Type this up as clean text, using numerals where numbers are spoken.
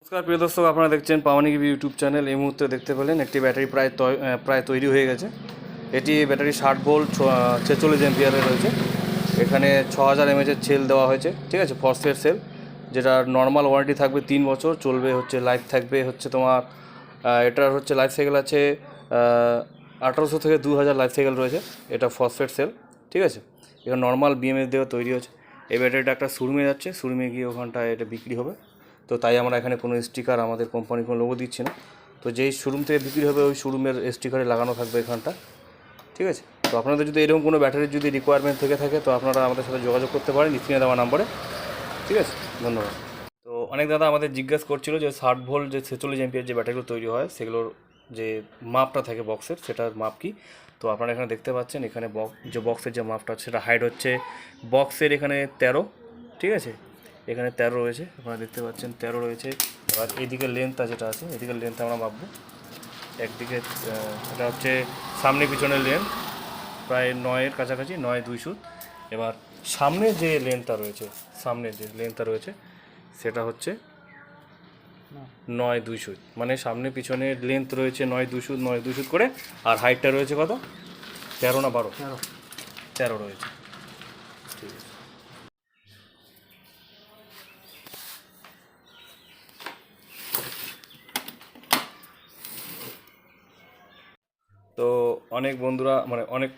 নমস্কার প্রিয় দর্শক, আপনারা দেখছেন পাওয়ানি টিভি ইউটিউব চ্যানেল। এই মুহূর্তে দেখতে পেলেন একটি ব্যাটারি প্রায় তৈরি হয়ে গেছে। এটি ব্যাটারি 60 ভোল্ট 46 এম্পিয়ারের রয়েছে। এখানে 6000 এমএচের সেল দেওয়া হয়েছে, ঠিক আছে, ফসফেট সেল, যেটা নর্মাল ওয়ারেন্টি থাকবে 3 বছর চলবে, হচ্ছে লাইফ থাকবে হচ্ছে তোমার এটার হচ্ছে লাইফ সাইকেল আছে 1800 থেকে 2000 লাইফ সাইকেল রয়েছে। এটা ফসফেট সেল, ঠিক আছে। এটা নর্মাল বিএমএস দেওয়া তৈরি হচ্ছে। এই ব্যাটারিটা একটা শোরুমে যাচ্ছে, শোরুমে গিয়ে ওখানটায় এটা বিক্রি হবে। তো তাই আমরা এখানে কোনো স্টিকার, আমাদের কোম্পানির কোনো লোগো দিচ্ছি না। তো যেই শোরুম থেকে বিক্রি হবে ওই শোরুমের স্টিকারে লাগানো থাকবে এখানটা, ঠিক আছে। তো আপনাদের যদি এরকম কোনো ব্যাটারির যদি রিকোয়ারমেন্ট থেকে থাকে তো আপনারা আমাদের সাথে যোগাযোগ করতে পারেন স্ক্রিনে দেওয়া নাম্বারে, ঠিক আছে। ধন্যবাদ। তো অনেক দাদা আমাদের জিজ্ঞাসা করছিল যে 60 ভোল্ট যে 46 এমপিয়ার যে ব্যাটারিগুলো তৈরি হয় সেগুলোর যে মাপটা থাকে বক্সের, সেটার মাপ কি। তো আপনারা এখানে দেখতে পাচ্ছেন, এখানে যে বক্সের যে মাপটা সেটা হাইট হচ্ছে বক্সের এখানে 13, ঠিক আছে। এখানে 13 রয়েছে, আপনারা দেখতে পাচ্ছেন 13 রয়েছে। আর এইদিকে লেন্থটা যেটা আছে, এদিকে লেন্থ আমরা মাপবো। একদিকে এটা হচ্ছে সামনে পিছনের লেন্থ প্রায় 9-এর কাছাকাছি, 9-2 সুত। এবার সামনে যে লেন্থটা রয়েছে, সামনে যে লেন্থটা রয়েছে সেটা হচ্ছে 9-2 সুত, মানে সামনে পিছনে লেন্থ রয়েছে 9-2 সুত, 9-2 সুত করে। আর হাইটটা রয়েছে কত, 13 না 12? 13 রয়েছে, ঠিক আছে। তো অনেক বন্ধুরা মানে অনেক